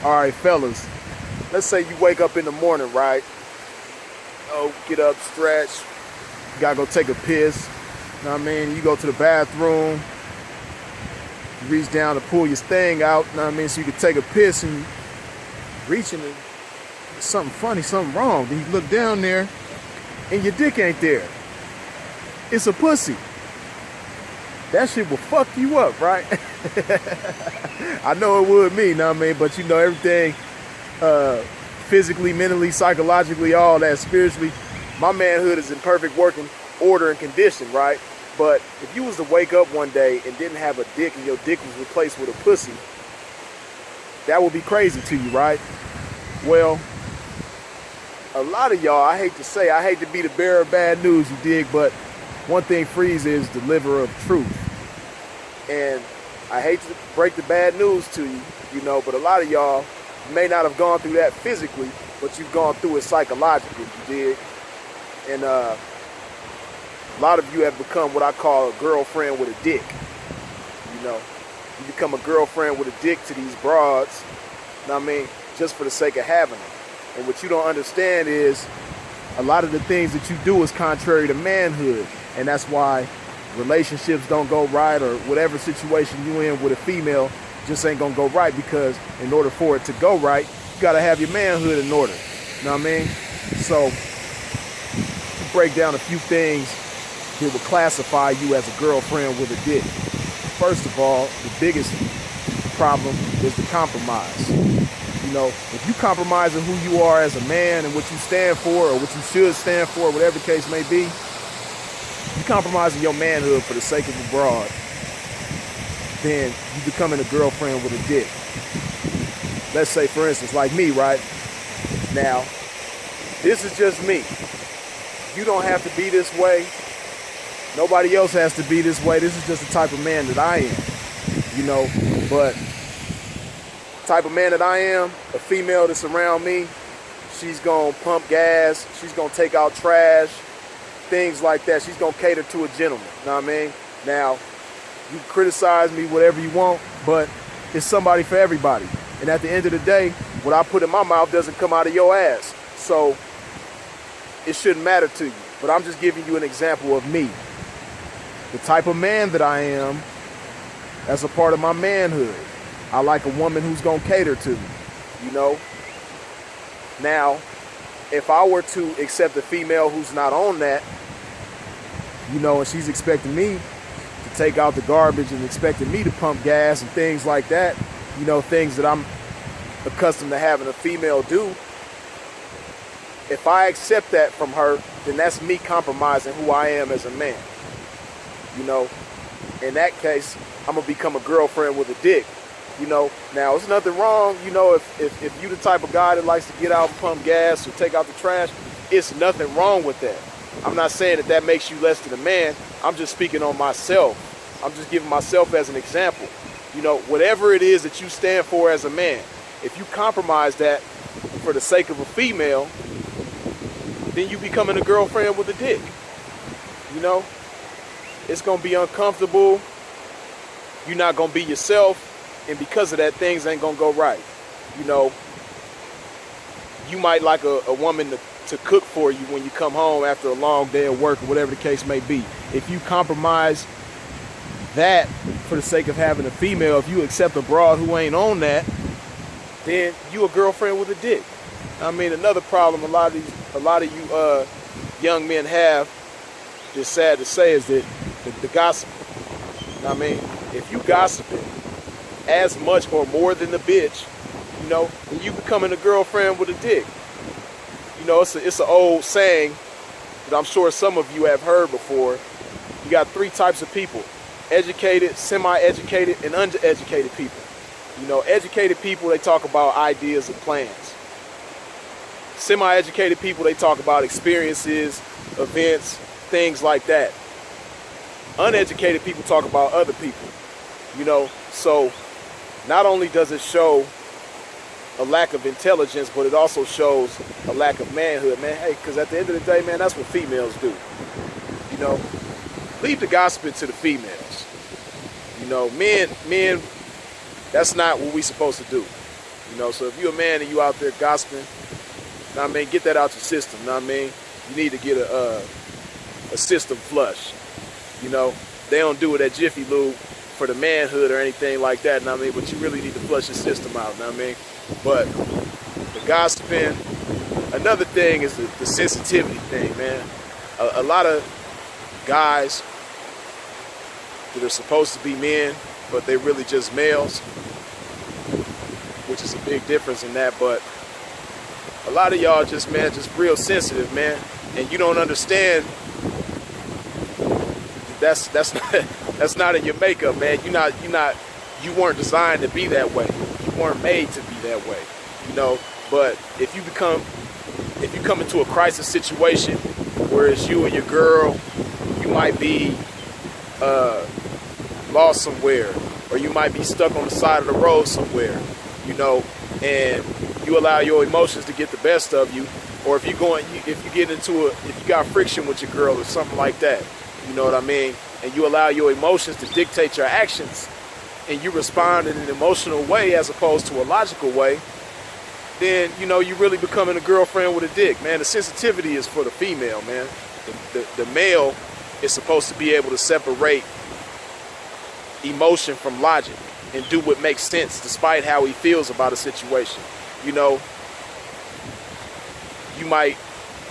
All right, fellas, let's say you wake up in the morning, right? Oh, get up, stretch. You gotta go take a piss. You know what I mean? You go to the bathroom. You reach down to pull your thing out. You know what I mean? So you can take a piss and you reaching and something funny, something wrong. Then you look down there and your dick ain't there. It's a pussy. That shit will fuck you up, right? I know it would me, know what I mean? But you know, everything physically, mentally, psychologically, all that, spiritually, my manhood is in perfect working order and condition, right? But if you was to wake up one day and didn't have a dick and your dick was replaced with a pussy, that would be crazy to you, right? Well, a lot of y'all, I hate to say, I hate to be the bearer of bad news, you dig, but one thing Freeze is deliverer of truth. And I hate to break the bad news to you, you know, but a lot of y'all may not have gone through that physically, but you've gone through it psychologically, you dig? And a lot of you have become what I call a girlfriend with a dick. You know, you become a girlfriend with a dick to these broads, you know what I mean, just for the sake of having them. And what you don't understand is a lot of the things that you do is contrary to manhood. And that's why relationships don't go right, or whatever situation you in with a female just ain't gonna go right, because in order for it to go right, you gotta have your manhood in order. You know what I mean? So to break down a few things that would classify you as a girlfriend with a dick. First of all, the biggest problem is the compromise. You know, if you compromise in who you are as a man and what you stand for, or what you should stand for, whatever the case may be, you compromising your manhood for the sake of a broad, then you becoming a girlfriend with a dick. Let's say, for instance, like me, right? Now, this is just me. You don't have to be this way. Nobody else has to be this way. This is just the type of man that I am, you know. But the type of man that I am, a female that's around me, she's gonna pump gas, she's gonna take out trash, things like that. She's gonna cater to a gentleman, you know what I mean? Now, you can criticize me whatever you want, but it's somebody for everybody. And at the end of the day, what I put in my mouth doesn't come out of your ass. So it shouldn't matter to you. But I'm just giving you an example of me. The type of man that I am, that's a part of my manhood. I like a woman who's gonna cater to me, you know? Now, if I were to accept a female who's not on that, you know, and she's expecting me to take out the garbage and expecting me to pump gas and things like that, you know, things that I'm accustomed to having a female do, if I accept that from her, then that's me compromising who I am as a man. You know, in that case, I'm gonna become a girlfriend with a dick. You know, now there's nothing wrong, you know, if you the type of guy that likes to get out and pump gas or take out the trash, it's nothing wrong with that. I'm not saying that makes you less than a man. I'm just speaking on myself. I'm just giving myself as an example. You know, whatever it is that you stand for as a man, if you compromise that for the sake of a female, then you becoming a girlfriend with a dick. You know, it's gonna be uncomfortable. You're not gonna be yourself. And because of that, things ain't gonna go right. You know, you might like a woman to cook for you when you come home after a long day of work or whatever the case may be. If you compromise that for the sake of having a female, if you accept a broad who ain't on that, then you a girlfriend with a dick. I mean, another problem a lot of you young men have, just sad to say, is that the gossip. I mean, if you gossiping as much or more than the bitch, you know, then you becoming a girlfriend with a dick. You know, it's an old saying that I'm sure some of you have heard before. You got three types of people: educated, semi-educated, and undereducated people. You know, educated people, they talk about ideas and plans. Semi-educated people, they talk about experiences, events, things like that. Uneducated people talk about other people. You know, so not only does it show a lack of intelligence, but it also shows a lack of manhood, man. Hey, because at the end of the day, man, that's what females do. You know, leave the gossiping to the females. You know, men, that's not what we supposed to do. You know, so if you're a man and you out there gossiping, know what I mean, get that out your system. Know what I mean, you need to get a system flush. You know, they don't do it at Jiffy Lube for the manhood or anything like that. Know what I mean, but you really need to flush your system out. Know what I mean, but the gossiping. Another thing is the sensitivity thing, man. A lot of guys that are supposed to be men, but they're really just males, which is a big difference in that. But a lot of y'all just real sensitive, man, and you don't understand. That's not in your makeup, man. You weren't designed to be that way. You weren't made to be that way, you know. But if you come into a crisis situation, where it's you and your girl, you might be lost somewhere, or you might be stuck on the side of the road somewhere, you know, and you allow your emotions to get the best of you, or if you got friction with your girl or something like that, you know what I mean, and you allow your emotions to dictate your actions, and you respond in an emotional way as opposed to a logical way, then, you know, you really becoming a girlfriend with a dick, man. The sensitivity is for the female, man. The male is supposed to be able to separate emotion from logic and do what makes sense despite how he feels about a situation. You know, you might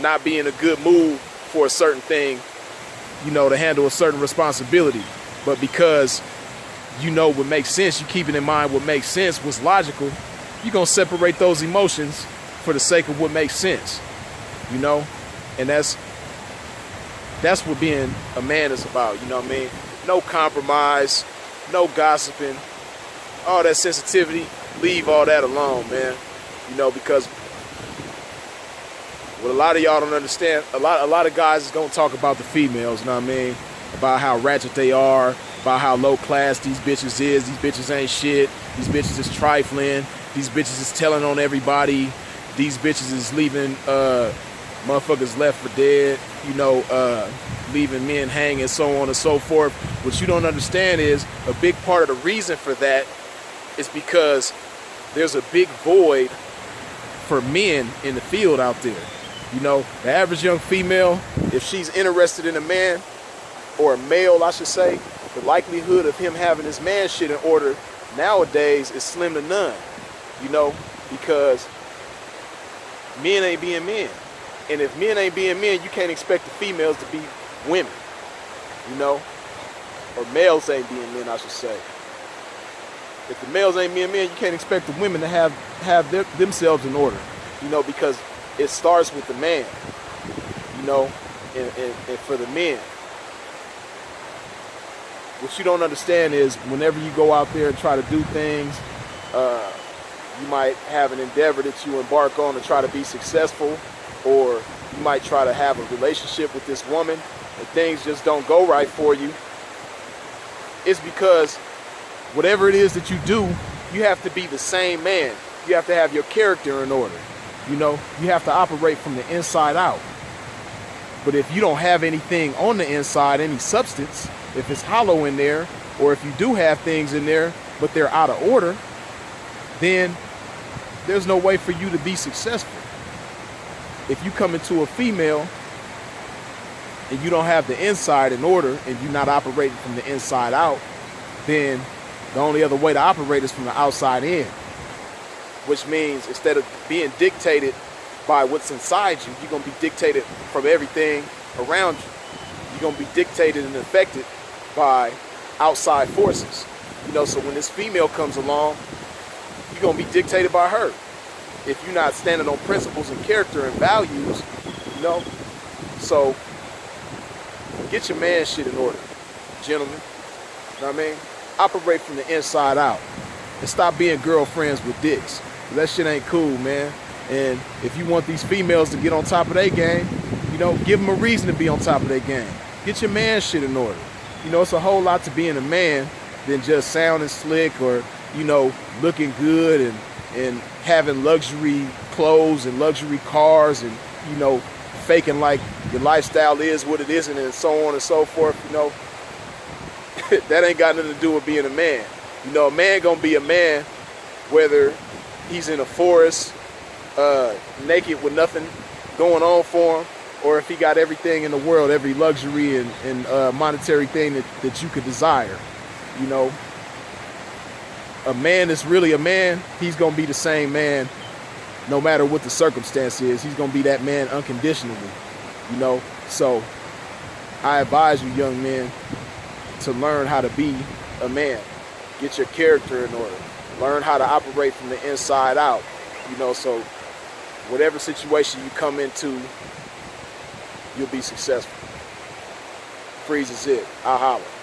not be in a good mood for a certain thing, you know, to handle a certain responsibility, but because you know what makes sense, you keeping in mind what makes sense, what's logical, you're going to separate those emotions for the sake of what makes sense, you know? And that's what being a man is about, you know what I mean? No compromise, no gossiping, all that sensitivity, leave all that alone, man. You know, because what a lot of y'all don't understand, a lot of guys is going to talk about the females, you know what I mean? About how ratchet they are, about how low class these bitches is, these bitches ain't shit, these bitches is trifling, these bitches is telling on everybody, these bitches is leaving motherfuckers left for dead, you know, leaving men hanging, so on and so forth. What you don't understand is a big part of the reason for that is because there's a big void for men in the field out there. You know, the average young female, if she's interested in a man, or a male, I should say, the likelihood of him having his man shit in order nowadays is slim to none. You know, because men ain't being men. And if men ain't being men, you can't expect the females to be women. You know? Or males ain't being men, I should say. If the males ain't being men, you can't expect the women to have themselves in order. You know, because it starts with the man. You know, and for the men. What you don't understand is whenever you go out there and try to do things, you might have an endeavor that you embark on to try to be successful, or you might try to have a relationship with this woman and things just don't go right for you. It's because whatever it is that you do, you have to be the same man. You have to have your character in order. You know, you have to operate from the inside out. But if you don't have anything on the inside, any substance, if it's hollow in there, or if you do have things in there, but they're out of order, then there's no way for you to be successful. If you come into a female and you don't have the inside in order and you're not operating from the inside out, then the only other way to operate is from the outside in. Which means instead of being dictated by what's inside you, you're going to be dictated from everything around you. You're going to be dictated and affected by outside forces. You know, so when this female comes along, you're going to be dictated by her. If you're not standing on principles and character and values, you know. So get your man shit in order, gentlemen. You know what I mean? Operate from the inside out. And stop being girlfriends with dicks. That shit ain't cool, man. And if you want these females to get on top of their game, you know, give them a reason to be on top of their game. Get your man shit in order. You know, it's a whole lot to being a man than just sounding slick or, you know, looking good and having luxury clothes and luxury cars and, you know, faking like your lifestyle is what it isn't and so on and so forth. You know, that ain't got nothing to do with being a man. You know, a man gonna be a man whether he's in a forest, naked with nothing going on for him, or if he got everything in the world, every luxury and monetary thing that you could desire. You know, a man is really a man. He's going to be the same man no matter what the circumstance is. He's going to be that man unconditionally, you know. So I advise you, young men, to learn how to be a man. Get your character in order. Learn how to operate from the inside out, you know, so whatever situation you come into, you'll be successful. Freeze is it. I'll holler.